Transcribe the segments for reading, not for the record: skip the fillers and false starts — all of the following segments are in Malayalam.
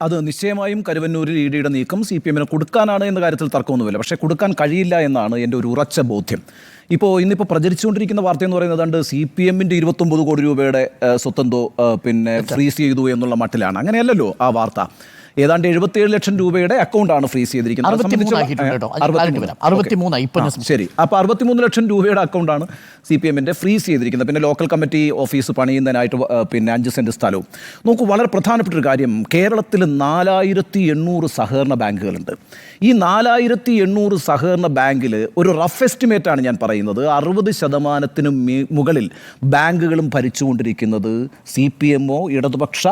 അത് നിശ്ചയമായും കരുവന്നൂരിൽ ഇഡിയുടെ നീക്കം CPM-ന് കൊടുക്കാനാണ് എന്ന കാര്യത്തിൽ തർക്കമൊന്നുമില്ല. പക്ഷേ കൊടുക്കാൻ കഴിയില്ല എന്നാണ് എൻ്റെ ഒരു ഉറച്ച ബോധ്യം. ഇന്നിപ്പോൾ പ്രചരിച്ചുകൊണ്ടിരിക്കുന്ന വാർത്ത എന്ന് പറയുന്നത് CPM-ന്റെ 29 കോടി രൂപയുടെ സ്വത്തെന്തോ ഫ്രീസ് ചെയ്തു എന്നുള്ള മട്ടിലാണ്. അങ്ങനെയല്ലല്ലോ ആ വാർത്ത. ഏതാണ്ട് 77 ലക്ഷം രൂപയുടെ അക്കൗണ്ടാണ് ഫ്രീസ് ചെയ്തിരിക്കുന്നത്. ശരി, അപ്പോൾ 63 ലക്ഷം രൂപയുടെ അക്കൗണ്ടാണ് CPM-ന്റെ ഫ്രീസ് ചെയ്തിരിക്കുന്നത്. പിന്നെ ലോക്കൽ കമ്മിറ്റി ഓഫീസ് പണിയുന്നതിനായിട്ട് 5 സെൻറ്റ് സ്ഥലവും. നോക്കൂ, വളരെ പ്രധാനപ്പെട്ട ഒരു കാര്യം, കേരളത്തിൽ 4800 സഹകരണ ബാങ്കുകളുണ്ട്. ഈ 4800 സഹകരണ ബാങ്കിൽ ഒരു റഫ് എസ്റ്റിമേറ്റാണ് ഞാൻ പറയുന്നത്, 60% മുകളിൽ ബാങ്കുകളും ഭരിച്ചുകൊണ്ടിരിക്കുന്നത് CPM-ഓ ഇടതുപക്ഷ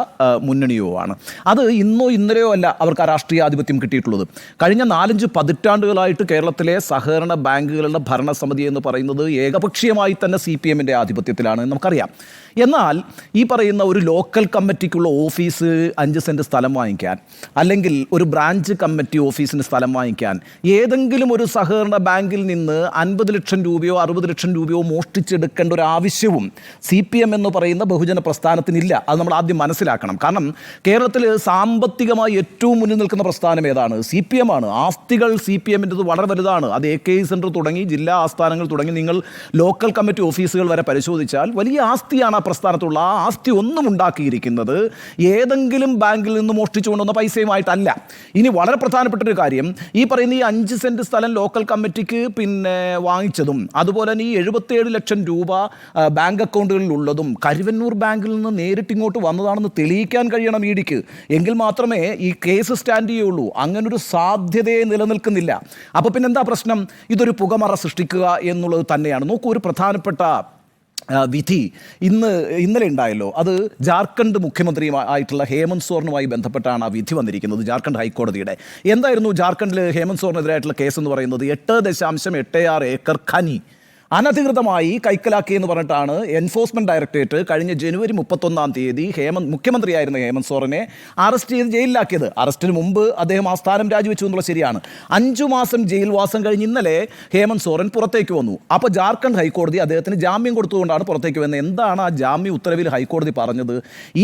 മുന്നണിയോ ആണ്. അത് ഇന്നലെയോ അല്ല അവർക്ക് ആ രാഷ്ട്രീയ ആധിപത്യം കിട്ടിയിട്ടുള്ളത്. കഴിഞ്ഞ 4-5 പതിറ്റാണ്ടുകളായിട്ട് കേരളത്തിലെ സഹകരണ ബാങ്കുകളുടെ ഭരണസമിതി എന്ന് പറയുന്നത് ഏകപക്ഷീയമായി തന്നെ CPM-ന്റെ ആധിപത്യത്തിലാണ് നമുക്കറിയാം. എന്നാൽ ഈ പറയുന്ന ഒരു ലോക്കൽ കമ്മിറ്റിക്കുള്ള ഓഫീസ് 5 സെൻറ്റ് സ്ഥലം വാങ്ങിക്കാൻ, അല്ലെങ്കിൽ ഒരു ബ്രാഞ്ച് കമ്മിറ്റി ഓഫീസിന് സ്ഥലം വാങ്ങിക്കാൻ ഏതെങ്കിലും ഒരു സഹകരണ ബാങ്കിൽ നിന്ന് 50 ലക്ഷം രൂപയോ 60 ലക്ഷം രൂപയോ മോഷ്ടിച്ചെടുക്കേണ്ട ഒരു ആവശ്യവും CPM എന്ന് പറയുന്ന ബഹുജന പ്രസ്ഥാനത്തിനില്ല. അത് നമ്മൾ ആദ്യം മനസ്സിലാക്കണം. കാരണം കേരളത്തിൽ സാമ്പത്തികമായി ഏറ്റവും മുന്നിൽ നിൽക്കുന്ന പ്രസ്ഥാനം ഏതാണ്? CPM ആണ്. ആസ്തികൾ CPM-ൻ്റെത് വളരെ വലുതാണ്. അത് AK സെൻറ്റർ തുടങ്ങി ജില്ലാ ആസ്ഥാനങ്ങൾ തുടങ്ങി നിങ്ങൾ ലോക്കൽ കമ്മിറ്റി ഓഫീസുകൾ വരെ പരിശോധിച്ചാൽ വലിയ ആസ്തിയാണ് ആ പ്രസ്ഥാനത്തുള്ള. ആ ആസ്തി ഒന്നും ഉണ്ടാക്കിയിരിക്കുന്നത് ഏതെങ്കിലും ബാങ്കിൽ നിന്ന് മോഷ്ടിച്ചു കൊണ്ടുവന്ന പൈസയുമായിട്ടല്ല. ഇനി വളരെ പ്രധാനപ്പെട്ട ഒരു കാര്യം, ഈ പറയുന്ന ഈ 5 സെൻറ്റ് സ്ഥലം ലോക്കൽ കമ്മിറ്റിക്ക് വാങ്ങിച്ചതും അതുപോലെ തന്നെ ഈ 77 ലക്ഷം രൂപ ബാങ്ക് അക്കൗണ്ടുകളിൽ ഉള്ളതും കരുവന്നൂർ ബാങ്കിൽ നിന്ന് നേരിട്ട് ഇങ്ങോട്ട് വന്നതാണെന്ന് തെളിയിക്കാൻ കഴിയണം ഇഡിക്ക്. എങ്കിൽ മാത്രമേ ഈ കേസ് സ്റ്റാൻഡ് ചെയ്യുള്ളൂ. അങ്ങനൊരു സാധ്യതയെ നിലനിൽക്കുന്നില്ല. അപ്പോൾ പിന്നെന്താ പ്രശ്നം? ഇതൊരു പുകമറ സൃഷ്ടിക്കുക എന്നുള്ളത് തന്നെയാണ്. നോക്കൂ, ഒരു പ്രധാനപ്പെട്ട വിധി ഇന്നലെ ഉണ്ടായല്ലോ. അത് ജാർഖണ്ഡ് മുഖ്യമന്ത്രിയുമായിട്ടുള്ള ഹേമന്ത് സോറനുമായി ബന്ധപ്പെട്ടാണ് ആ വിധി വന്നിരിക്കുന്നത്, ജാർഖണ്ഡ് ഹൈക്കോടതിയുടെ. എന്തായിരുന്നു ജാർഖണ്ഡിൽ ഹേമന്ത് സോറനെതിരായിട്ടുള്ള കേസ് എന്ന് പറയുന്നത്? 8.86 ഏക്കർ ഖനി അനധികൃതമായി കൈക്കലാക്കി എന്ന് പറഞ്ഞിട്ടാണ് എൻഫോഴ്സ്മെൻറ്റ് ഡയറക്ടറേറ്റ് കഴിഞ്ഞ ജനുവരി 31 മുഖ്യമന്ത്രിയായിരുന്ന ഹേമന്ത് സോറനെ അറസ്റ്റ് ചെയ്ത് ജയിലിലാക്കിയത്. അറസ്റ്റിന് മുമ്പ് അദ്ദേഹം ആ സ്ഥാനം രാജിവെച്ചു എന്നുള്ളത് ശരിയാണ്. 5 മാസം ജയിൽവാസം കഴിഞ്ഞ് ഇന്നലെ ഹേമന്ത് സോറൻ പുറത്തേക്ക് വന്നു. അപ്പോൾ ജാർഖണ്ഡ് ഹൈക്കോടതി അദ്ദേഹത്തിന് ജാമ്യം കൊടുത്തുകൊണ്ടാണ് പുറത്തേക്ക് വന്നത്. എന്താണ് ആ ജാമ്യ ഉത്തരവിൽ ഹൈക്കോടതി പറഞ്ഞത്?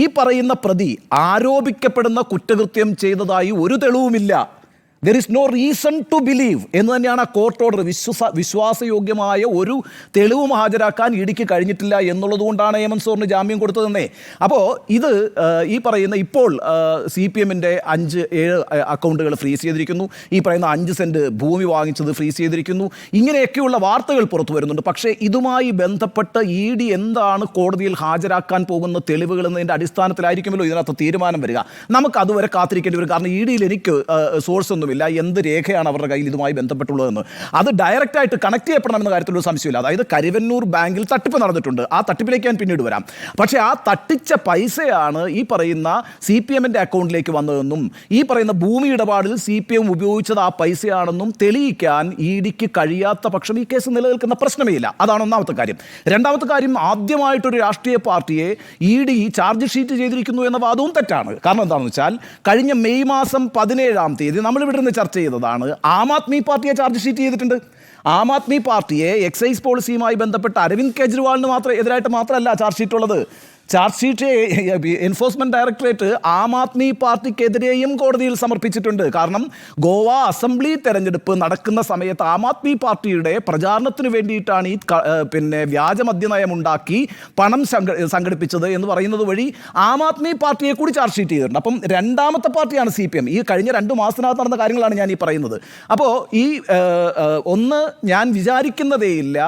ഈ പറയുന്ന പ്രതി ആരോപിക്കപ്പെടുന്ന കുറ്റകൃത്യം ചെയ്തതായി ഒരു തെളിവുമില്ല. There is no reason to believe എന്ന് തന്നെയാണ് ആ കോർട്ട് ഓർഡർ. വിശ്വാസയോഗ്യമായ ഒരു തെളിവും ഹാജരാക്കാൻ ഇഡിക്ക് കഴിഞ്ഞിട്ടില്ല എന്നുള്ളത് കൊണ്ടാണ് ഹേമന്ത് സോറിന് ജാമ്യം കൊടുത്തതെന്നേ. അപ്പോൾ ഇത് ഈ പറയുന്ന ഇപ്പോൾ CPM-ൻ്റെ 5-7 അക്കൗണ്ടുകൾ ഫ്രീസ് ചെയ്തിരിക്കുന്നു. ഈ പറയുന്ന 5 സെൻറ്റ് ഭൂമി വാങ്ങിച്ചത് ഫ്രീസ് ചെയ്തിരിക്കുന്നു. ഇങ്ങനെയൊക്കെയുള്ള വാർത്തകൾ പുറത്തു വരുന്നുണ്ട്. പക്ഷേ ഇതുമായി ബന്ധപ്പെട്ട് ഇഡി എന്താണ് കോടതിയിൽ ഹാജരാക്കാൻ പോകുന്ന തെളിവുകൾ എന്നതിൻ്റെ അടിസ്ഥാനത്തിലായിരിക്കുമല്ലോ ഇതിനകത്ത് തീരുമാനം വരിക. നമുക്ക് അതുവരെ കാത്തിരിക്കേണ്ടി വരും. കാരണം ഇഡിയിൽ എനിക്ക് സോഴ്സ് ഒന്നും എന്ത് രേഖയാണ് അവരുടെ കയ്യിൽ ഇതുമായി ബന്ധപ്പെട്ടുള്ളതെന്ന് അത് ഡയറക്റ്റായിട്ട് കണക്ട് ചെയ്യപ്പെടണമെന്ന കാര്യത്തിലൊരു സംശയമില്ല. അതായത് കരുവന്നൂർ ബാങ്കിൽ തട്ടിപ്പ് നടന്നിട്ടുണ്ട്. ആ തട്ടിപ്പിലേക്ക് ഞാൻ പിന്നീട് വരാം. പക്ഷേ ആ തട്ടിച്ച പൈസയാണ് ഈ പറയുന്ന CPM-ൻ്റെ അക്കൗണ്ടിലേക്ക് വന്നതെന്നും ഈ പറയുന്ന ഭൂമി ഇടപാടിൽ CPM ഉപയോഗിച്ചത് ആ പൈസയാണെന്നും തെളിയിക്കാൻ ഇഡിക്ക് കഴിയാത്ത പക്ഷം ഈ കേസ് നിലനിൽക്കുന്ന പ്രശ്നമേ ഇല്ല. അതാണ് ഒന്നാമത്തെ കാര്യം. രണ്ടാമത്തെ കാര്യം, ആദ്യമായിട്ടൊരു രാഷ്ട്രീയ പാർട്ടിയെ ഇഡി ചാർജ് ഷീറ്റ് ചെയ്തിരിക്കുന്നു എന്ന വാദവും തെറ്റാണ്. കാരണം എന്താണെന്ന് വെച്ചാൽ കഴിഞ്ഞ മെയ് മാസം 17 നമ്മളിവിടെ ചർച്ച ചെയ്തതാണ്. ആം ആദ്മി പാർട്ടിയെ ചാർജ് ഷീറ്റ് ചെയ്തിട്ടുണ്ട്. ആം ആദ്മി പാർട്ടിയെ എക്സൈസ് പോളിസിയുമായി ബന്ധപ്പെട്ട് അരവിന്ദ് കെജ്രിവാളിന് എതിരായിട്ട് മാത്രമല്ല ചാർജ് ഷീറ്റ് ഉള്ളത്. Charge sheet enforcement directorate Aam Aadmi പാർട്ടിക്കെതിരെയും കോടതിയിൽ സമർപ്പിച്ചിട്ടുണ്ട്. കാരണം ഗോവ അസംബ്ലി തെരഞ്ഞെടുപ്പ് നടക്കുന്ന സമയത്ത് ആം ആദ്മി പാർട്ടിയുടെ പ്രചാരണത്തിന് വേണ്ടിയിട്ടാണ് ഈ വ്യാജ മദ്യനയമുണ്ടാക്കി പണം സംഘടിപ്പിച്ചത് എന്ന് പറയുന്നത് വഴി ആം ആദ്മി പാർട്ടിയെ കൂടി ചാർജ് ഷീറ്റ് ചെയ്തിട്ടുണ്ട്. അപ്പം രണ്ടാമത്തെ പാർട്ടിയാണ് CPM. ഈ കഴിഞ്ഞ 2 മാസത്തിനകത്ത് നടന്ന കാര്യങ്ങളാണ് ഞാൻ ഈ പറയുന്നത്. അപ്പോൾ ഈ ഒന്ന് ഞാൻ വിചാരിക്കുന്നതേയില്ല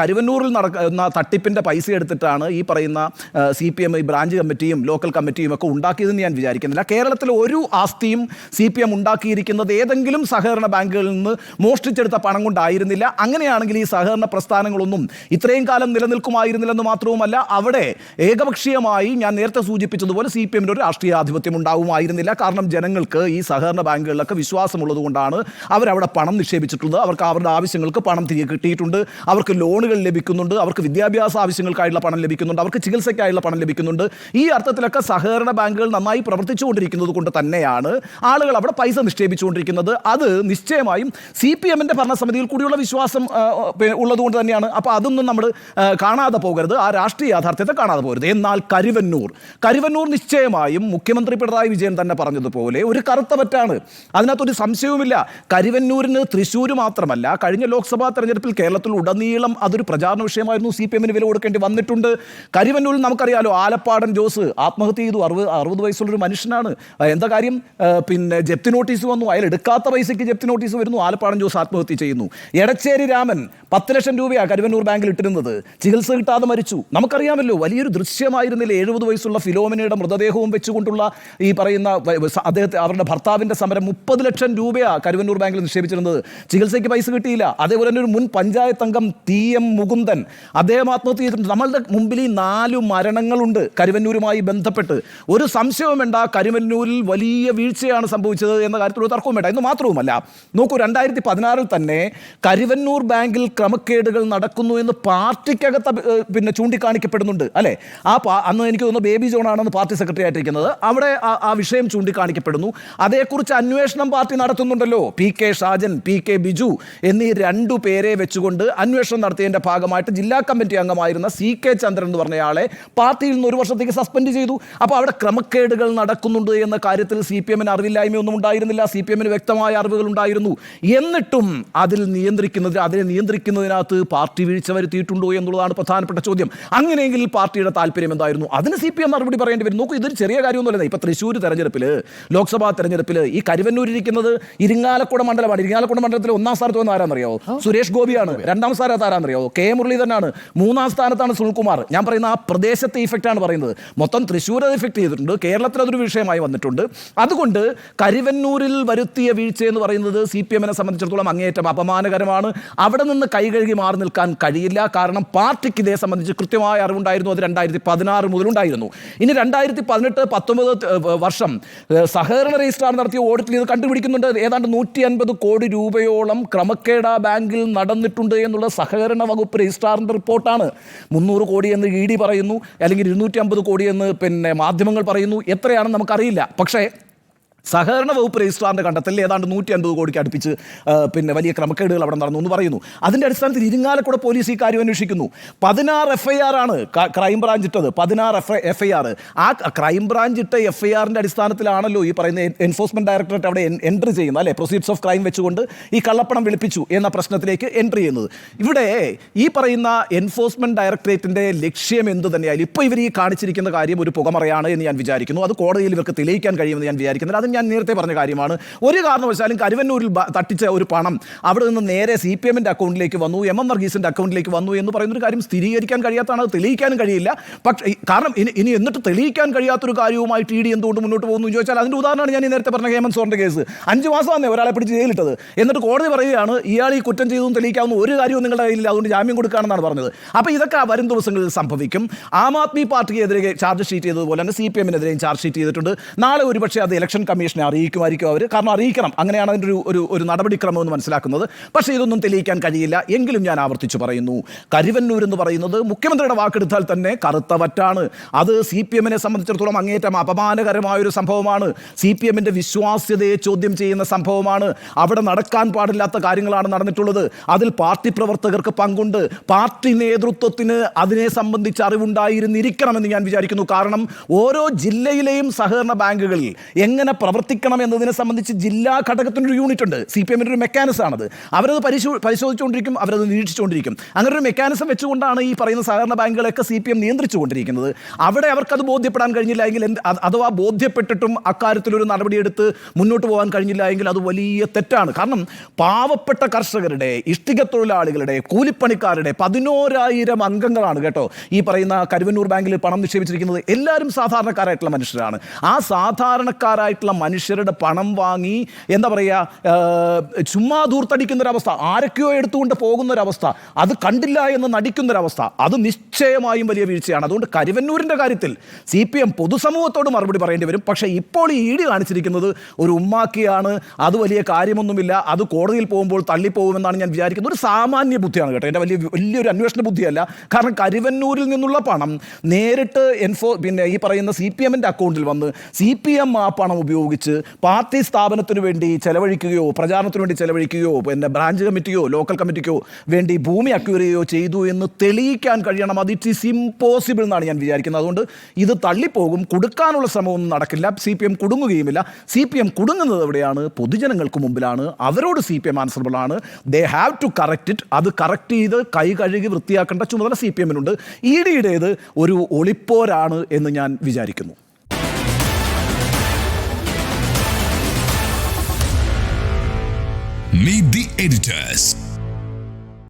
കരുവന്നൂരിൽ നടക്കുന്ന തട്ടിപ്പിൻ്റെ പൈസ എടുത്തിട്ടാണ് ഈ പറയുന്ന CPM ഈ ബ്രാഞ്ച് കമ്മിറ്റിയും ലോക്കൽ കമ്മിറ്റിയും ഒക്കെ ഉണ്ടാക്കിയതെന്ന് ഞാൻ വിചാരിക്കുന്നില്ല. കേരളത്തിൽ ഒരു ആസ്തിയും CPM ഉണ്ടാക്കിയിരിക്കുന്നത് ഏതെങ്കിലും സഹകരണ ബാങ്കുകളിൽ നിന്ന് മോഷ്ടിച്ചെടുത്ത പണം കൊണ്ടായിരുന്നില്ല. അങ്ങനെയാണെങ്കിൽ ഈ സഹകരണ പ്രസ്ഥാനങ്ങളൊന്നും ഇത്രയും കാലം നിലനിൽക്കുമായിരുന്നില്ലെന്ന് മാത്രവുമല്ല, അവിടെ ഏകപക്ഷീയമായി ഞാൻ നേരത്തെ സൂചിപ്പിച്ചതുപോലെ CPM-ൻ്റെ ഒരു രാഷ്ട്രീയ ആധിപത്യം ഉണ്ടാവുമായിരുന്നില്ല. കാരണം ജനങ്ങൾക്ക് ഈ സഹകരണ ബാങ്കുകളിലൊക്കെ വിശ്വാസമുള്ളത് കൊണ്ടാണ് അവരവിടെ പണം നിക്ഷേപിച്ചിട്ടുള്ളത്. അവർക്ക് അവരുടെ ആവശ്യങ്ങൾക്ക് പണം തിരികെ കിട്ടിയിട്ടുണ്ട്. അവർക്ക് ലോണുകൾ ലഭിക്കുന്നുണ്ട്. അവർക്ക് വിദ്യാഭ്യാസ ആവശ്യങ്ങൾക്കായിട്ടുള്ള പണം ലഭിക്കുന്നുണ്ട്. അവർക്ക് ചികിത്സ ചികിത്സയ്ക്കായുള്ള പണം ലഭിക്കുന്നുണ്ട്. ഈ അർത്ഥത്തിലൊക്കെ സഹകരണ ബാങ്കുകൾ നന്നായി പ്രവർത്തിച്ചുകൊണ്ടിരിക്കുന്നത് കൊണ്ട് തന്നെയാണ് ആളുകൾ അവിടെ പൈസ നിക്ഷേപിച്ചുകൊണ്ടിരിക്കുന്നത്. അത് നിശ്ചയമായും CPM-ന്റെ ഭരണസമിതിയിൽ കൂടിയുള്ള വിശ്വാസം ഉള്ളതുകൊണ്ട് തന്നെയാണ്. അപ്പോൾ അതൊന്നും നമ്മൾ കാണാതെ പോകരുത്, ആ രാഷ്ട്രീയ യാഥാർത്ഥ്യത്തെ കാണാതെ പോകരുത്. എന്നാൽ കരിവന്നൂർ നിശ്ചയമായും മുഖ്യമന്ത്രി പിണറായി വിജയൻ തന്നെ പറഞ്ഞതുപോലെ ഒരു കറുത്ത പറ്റാണ്, അതിനകത്തൊരു സംശയവുമില്ല. കരിവന്നൂരിന് തൃശ്ശൂർ മാത്രമല്ല, കഴിഞ്ഞ ലോക്സഭാ തെരഞ്ഞെടുപ്പിൽ കേരളത്തിൽ ഉടനീളം അതൊരു പ്രചാരണ വിഷയമായിരുന്നു. CPM-ന് വില കൊടുക്കേണ്ടി വന്നിട്ടുണ്ട്. കരിവന്നൂരിൽ നമുക്കറിയാലോ, ആലപ്പാടൻ ജോസ് ആത്മഹത്യ ചെയ്തു. 60 വയസ്സുള്ളൊരു മനുഷ്യനാണ്. എന്താ കാര്യം? പിന്നെ ജപ്തി നോട്ടീസ് വന്നു, അയാൾ എടുക്കാത്ത പൈസയ്ക്ക് ജപ്തി നോട്ടീസ് വരുന്നു, ആലപ്പാടൻ ജോസ് ആത്മഹത്യ ചെയ്യുന്നു. എടച്ചേരി രാമൻ 10 ലക്ഷം രൂപയാണ് കരുവന്നൂർ ബാങ്കിൽ ഇട്ടിരുന്നത്, ചികിത്സ കിട്ടാതെ മരിച്ചു. നമുക്കറിയാമല്ലോ, വലിയൊരു ദൃശ്യമായിരുന്നില്ല 70 വയസ്സുള്ള ഫിലോമിനയുടെ മൃതദേഹവും വെച്ചുകൊണ്ടുള്ള ഈ പറയുന്ന അവരുടെ ഭർത്താവിൻ്റെ സമരം. 30 ലക്ഷം രൂപയാണ് കരുവന്നൂർ ബാങ്കിൽ നിക്ഷേപിച്ചിരുന്നത്, ചികിത്സയ്ക്ക് പൈസ കിട്ടിയില്ല. അതേപോലെ തന്നെ ഒരു മുൻ പഞ്ചായത്ത് അംഗം TM മുകുന്ദൻ, അദ്ദേഹം ആത്മഹത്യ ചെയ്തിട്ടുണ്ട്. നമ്മളുടെ മുമ്പിൽ ഈ 4 മരണങ്ങളുണ്ട് കരുവന്നൂരുമായി ബന്ധപ്പെട്ട്. ഒരു സംശയവും വേണ്ട, കരുവന്നൂരിൽ വലിയ വീഴ്ചയാണ് സംഭവിച്ചത് എന്ന കാര്യത്തിൽ ഒരു തർക്കവും വേണ്ട. എന്ന് മാത്രവുമല്ല, നോക്കൂ, 2016 തന്നെ കരുവന്നൂർ ബാങ്കിൽ ക്രമക്കേടുകൾ നടക്കുന്നു എന്ന് പാർട്ടിക്കകത്ത് പിന്നെ ചൂണ്ടിക്കാണിക്കപ്പെടുന്നുണ്ട് അല്ലേ? അന്ന് എനിക്ക് തോന്നുന്നു ബേബി ജോൺ ആണെന്ന് പാർട്ടി സെക്രട്ടറി ആയിട്ടിരിക്കുന്നത്. അവിടെ ആ വിഷയം ചൂണ്ടിക്കാണിക്കപ്പെടുന്നു. അതേക്കുറിച്ച് അന്വേഷണം പാർട്ടി നടത്തുന്നുണ്ടല്ലോ. PK ഷാജൻ, PK ബിജു എന്നീ 2 പേരെ വെച്ചുകൊണ്ട് അന്വേഷണം നടത്തിയതിൻ്റെ ഭാഗമായിട്ട് ജില്ലാ കമ്മിറ്റി അംഗമായിരുന്ന CK ചന്ദ്രൻ എന്ന് പറഞ്ഞയാളെ പാർട്ടിയിൽ നിന്ന് 1 വർഷത്തേക്ക് സസ്പെൻഡ് ചെയ്തു. അപ്പോൾ അവിടെ ക്രമക്കേടുകൾ നടക്കുന്നുണ്ട് എന്ന കാര്യത്തിൽ CPM-ന് അറിവില്ലായ്മയൊന്നും ഉണ്ടായിരുന്നില്ല. CPM-ന് വ്യക്തമായ അറിവുകൾ ഉണ്ടായിരുന്നു. എന്നിട്ടും അതിനെ നിയന്ത്രിക്കുന്നതിനകത്ത് പാർട്ടി വീഴ്ച വരുത്തിയിട്ടുണ്ടോ എന്നുള്ളതാണ് പ്രധാനപ്പെട്ട ചോദ്യം. അങ്ങനെയെങ്കിൽ പാർട്ടിയുടെ താല്പര്യം എന്തായിരുന്നു? അതിന് CPM മറുപടി പറയേണ്ടി വരും. നോക്കൂ, ഇതൊരു ചെറിയ കാര്യമൊന്നുമല്ല. ഇപ്പോൾ തൃശ്ശൂർ തെരഞ്ഞെടുപ്പിൽ, ലോക്സഭാ തെരഞ്ഞെടുപ്പിൽ ഈ കരുവന്നൂർ ഇരിക്കുന്നത് ഇരിങ്ങാലക്കുട മണ്ഡലമാണ്. ഇരിങ്ങാലക്കുട മണ്ഡലത്തിൽ 1ാം സ്ഥാനത്ത് വന്ന ആരാന്നറിയാവോ? സുരേഷ് ഗോപിയാണ്. 2ാം സ്ഥാനത്ത് ആരാന്നറിയാവോ? K മുരളീധരനാണ്. 3ാം സ്ഥാനത്താണ് സുനിൽകുമാർ. ഞാൻ പറയുന്ന ആ പ്രദേശത്തെ ഇഫക്റ്റാണ് പറയുന്നത്. മൊത്തം തൃശ്ശൂർ അത് ഇഫക്റ്റ് ചെയ്തിട്ടുണ്ട്, കേരളത്തിൽ അതൊരു വിഷയമായി വന്നിട്ടുണ്ട്. അതുകൊണ്ട് കരുവന്നൂരിൽ വരുത്തിയ വീഴ്ച എന്ന് പറയുന്നത് CPM-നെ സംബന്ധിച്ചിടത്തോളം അങ്ങേയറ്റം അപമാനകരമാണ്. അവിടെ നിന്ന് കൈകഴുകി മാറി നിൽക്കാൻ കഴിയില്ല. കാരണം പാർട്ടിക്ക് ഇതേ സംബന്ധിച്ച് കൃത്യമായ അറിവുണ്ടായിരുന്നു. അത് 2016 മുതലുണ്ടായിരുന്നു. ഇനി 2018-19 വർഷം സഹകരണ രജിസ്ട്രാർ നടത്തിയ ഓഡിറ്റിൽ ഇത് കണ്ടുപിടിക്കുന്നുണ്ട്. ഏതാണ്ട് 150 കോടി രൂപയോളം ക്രമക്കേട ബാങ്കിൽ നടന്നിട്ടുണ്ട് എന്നുള്ള സഹകരണ വകുപ്പ് രജിസ്ട്രാറിൻ്റെ റിപ്പോർട്ടാണ്. 300 കോടി എന്ന് ED പറയുന്നു, അല്ലെങ്കിൽ 250 കോടി എന്ന് പിന്നെ മാധ്യമങ്ങൾ പറയുന്നു. എത്രയാണെന്ന് നമുക്കറിയില്ല. പക്ഷേ സഹകരണ വകുപ്പ് രജിസ്ട്രാറിൻ്റെ കണ്ടെത്തലിൽ ഏതാണ്ട് 150 കോടിക്ക് അടുപ്പിച്ച് പിന്നെ വലിയ ക്രമക്കേടുകൾ അവിടെ നടന്നു എന്ന് പറയുന്നു. അതിൻ്റെ അടിസ്ഥാനത്തിൽ ഇരിങ്ങാലക്കുട പോലീസ് ഈ കാര്യം അന്വേഷിക്കുന്നു. 16 FIR ആണ് ക്രൈംബ്രാഞ്ച് ഇട്ടത്. 16 FIR. ആ ക്രൈംബ്രാഞ്ച് ഇട്ട FIR-ൻ്റെ അടിസ്ഥാനത്തിലാണല്ലോ ഈ പറയുന്ന എൻഫോഴ്സ്മെൻറ്റ് ഡയറക്ടറേറ്റ് അവിടെ എൻട്രി ചെയ്യുന്നത് അല്ലേ? പ്രൊസീഡ്സ് ഓഫ് ക്രൈം വെച്ചുകൊണ്ട് ഈ കള്ളപ്പണം വെളുപ്പിച്ചു എന്ന പ്രശ്നത്തിലേക്ക് എൻട്രി ചെയ്യുന്നത്. ഇവിടെ ഈ പറയുന്ന എൻഫോഴ്സ്മെൻറ്റ് ഡയറക്ടറേറ്റിൻ്റെ ലക്ഷ്യം എന്ത് തന്നെയായാലും ഇപ്പോൾ ഇവർ ഈ കാണിച്ചിരിക്കുന്ന കാര്യം ഒരു പുകമറയാണ് എന്ന് ഞാൻ വിചാരിക്കുന്നു. അത് കോടതിയിൽ ഇവർക്ക് തെളിയിക്കാൻ കഴിയുമെന്ന് ഞാൻ വിചാരിക്കുന്നത്. അത് ഞാൻ നേരത്തെ പറഞ്ഞ കാര്യമാണ്. ഒരു കാരണവശാലും കരുവന്നൂരിൽ തട്ടിച്ച ഒരു പണം അവിടെ നിന്ന് നേരെ CPM-ന്റെ അക്കൗണ്ടിലേക്ക് വന്നു, MM വർഗീസിൻ്റെ അക്കൗണ്ടിലേക്ക് വന്നു എന്ന് പറയുന്നൊരു കാര്യം സ്ഥിരീകരിക്കാൻ കഴിയാത്തതാണ്. അത് തെളിയിക്കാനും കഴിയില്ല. പക്ഷേ കാരണം ഇനി എന്നിട്ട് തെളിയിക്കാൻ കഴിയാത്തൊരു കാര്യവുമായിട്ട് ED എന്തുകൊണ്ട് മുന്നോട്ട് പോകുന്നു എന്ന് ചോദിച്ചാൽ അതിൻ്റെ ഉദാഹരണമാണ് ഞാൻ നേരത്തെ പറഞ്ഞ ഹേമന്ത് സോറിൻ്റെ കേസ്. 5 മാസം വന്നേ ഒരാളെ പിടിച്ച് ജയിലിട്ടത്. എന്നിട്ട് കോടതി പറയുകയാണ് ഇയാൾ ഈ കുറ്റം ചെയ്തും തെളിയിക്കാവുന്ന ഒരു കാര്യവും നിങ്ങളുടെ കയ്യിലില്ല, അതുകൊണ്ട് ജാമ്യം കൊടുക്കുകയാണെന്നാണ് പറഞ്ഞത്. അപ്പോൾ ഇതൊക്കെ വരും ദിവസങ്ങളിൽ സംഭവിക്കും. ആം ആദ്മി പാർട്ടിക്കെതിരെ ചാർജ് ഷീറ്റ് ചെയ്തതുപോലെ തന്നെ CPM-നെതിരെയും ചാർജ് ഷീറ്റ് ചെയ്തിട്ടുണ്ട്. നാളെ ഒരുപക്ഷെ അത് ഇലക്ഷൻ കമ്മീഷനെ അറിയിക്കുമായിരിക്കും അവർ. കാരണം അറിയിക്കണം, അങ്ങനെയാണ് അതിൻ്റെ ഒരു നടപടിക്രമം എന്ന് മനസ്സിലാക്കുന്നത്. പക്ഷേ ഇതൊന്നും തെളിയിക്കാൻ കഴിയില്ല. എങ്കിലും ഞാൻ ആവർത്തിച്ച് പറയുന്നു, കരുവന്നൂർ എന്ന് പറയുന്നത് മുഖ്യമന്ത്രിയുടെ വാക്കെടുത്താൽ തന്നെ കറുത്ത വറ്റാണ്. അത് CPM-നെ സംബന്ധിച്ചിടത്തോളം അങ്ങേറ്റം അപമാനകരമായൊരു സംഭവമാണ്. CPM-ന്റെ വിശ്വാസ്യതയെ ചോദ്യം ചെയ്യുന്ന സംഭവമാണ്. അവിടെ നടക്കാൻ പാടില്ലാത്ത കാര്യങ്ങളാണ് നടന്നിട്ടുള്ളത്. അതിൽ പാർട്ടി പ്രവർത്തകർക്ക് പങ്കുണ്ട്. പാർട്ടി നേതൃത്വത്തിന് അതിനെ സംബന്ധിച്ച് അറിവുണ്ടായിരുന്നിരിക്കണമെന്ന് ഞാൻ വിചാരിക്കുന്നു. കാരണം ഓരോ ജില്ലയിലെയും സഹകരണ ബാങ്കുകളിൽ എങ്ങനെ പ്രവർത്തിക്കണം എന്നതിനെ സംബന്ധിച്ച് ജില്ലാ ഘടകത്തിനൊരു യൂണിറ്റ് ഉണ്ട്. CPM-ൻ്റെ ഒരു മെക്കാനിസം ആണത്. അവരത് പരിശോധിച്ചുകൊണ്ടിരിക്കും, അവരത് നിരീക്ഷിച്ചുകൊണ്ടിരിക്കും. അങ്ങനെ ഒരു മെക്കാനിസം വെച്ചുകൊണ്ടാണ് ഈ പറയുന്ന സഹകരണ ബാങ്കുകളൊക്കെ CPM നിയന്ത്രിച്ചുകൊണ്ടിരിക്കുന്നത്. അവിടെ അവർക്കത് ബോധ്യപ്പെടാൻ കഴിഞ്ഞില്ല എങ്കിൽ, അഥവാ ബോധ്യപ്പെട്ടിട്ടും അക്കാര്യത്തിലൊരു നടപടിയെടുത്ത് മുന്നോട്ട് പോകാൻ കഴിഞ്ഞില്ല എങ്കിൽ അത് വലിയ തെറ്റാണ്. കാരണം പാവപ്പെട്ട കർഷകരുടെ, ഇഷ്ടിക തൊഴിലാളികളുടെ, കൂലിപ്പണിക്കാരുടെ 11,000 അംഗങ്ങളാണ് കേട്ടോ ഈ പറയുന്ന കരുവന്നൂർ ബാങ്കിൽ പണം നിക്ഷേപിച്ചിരിക്കുന്നത്. എല്ലാവരും സാധാരണക്കാരായിട്ടുള്ള മനുഷ്യരാണ്. ആ സാധാരണക്കാരായിട്ടുള്ള മനുഷ്യരുടെ പണം വാങ്ങി എന്താ പറയുക ചുമ്മാ ദൂർത്തടിക്കുന്നൊരവസ്ഥ, ആരൊക്കെയോ എടുത്തുകൊണ്ട് പോകുന്നൊരവസ്ഥ, അത് കണ്ടില്ല എന്ന് നടിക്കുന്നൊരവസ്ഥ, അത് നിശ്ചയമായും വലിയ വീഴ്ചയാണ്. അതുകൊണ്ട് കരുവന്നൂരിൻ്റെ കാര്യത്തിൽ CPM പൊതുസമൂഹത്തോട് മറുപടി പറയേണ്ടി വരും. പക്ഷേ ഇപ്പോൾ ഈ ED കാണിച്ചിരിക്കുന്നത് ഒരു ഉമ്മാക്കിയാണ്, അത് വലിയ കാര്യമൊന്നുമില്ല, അത് കോടതിയിൽ പോകുമ്പോൾ തള്ളിപ്പോകുമെന്നാണ് ഞാൻ വിചാരിക്കുന്നത്. ഒരു സാമാന്യ ബുദ്ധിയാണ് കേട്ടോ, എൻ്റെ വലിയൊരു അന്വേഷണ ബുദ്ധിയല്ല. കാരണം കരുവന്നൂരിൽ നിന്നുള്ള പണം നേരിട്ട് പിന്നെ ഈ പറയുന്ന CPMൻ്റെ അക്കൗണ്ടിൽ വന്ന് CPM ആ പണം ഉപയോഗിച്ച് പാർട്ടി സ്ഥാപനത്തിന് വേണ്ടി ചെലവഴിക്കുകയോ പ്രചാരണത്തിന് വേണ്ടി ചെലവഴിക്കുകയോ പിന്നെ ബ്രാഞ്ച് കമ്മിറ്റിയോ ലോക്കൽ കമ്മിറ്റിക്കോ വേണ്ടി ഭൂമി അക്വയർ ചെയ്യുകയോ ചെയ്തു എന്ന് തെളിയിക്കാൻ കഴിയണം. അത് ഇറ്റ് ഈസ് ഇമ്പോസിബിൾ എന്നാണ് ഞാൻ വിചാരിക്കുന്നത്. അതുകൊണ്ട് ഇത് തള്ളിപ്പോകും, കൊടുക്കാനുള്ള ശ്രമമൊന്നും നടക്കില്ല, CPM കുടുങ്ങുകയുമില്ല. CPM കുടുങ്ങുന്നത് എവിടെയാണ്? പൊതുജനങ്ങൾക്ക് മുമ്പിലാണ്. അവരോട് CPM ആൻസറബിൾ ആണ്. They have to correct it. അത് കറക്റ്റ് ചെയ്ത് കൈ കഴുകി വൃത്തിയാക്കേണ്ട ചുമതല CPMനുണ്ട്. EDയുടേത് ഒരു ഒളിപ്പോരാണ് എന്ന് ഞാൻ വിചാരിക്കുന്നു. Meet the editors.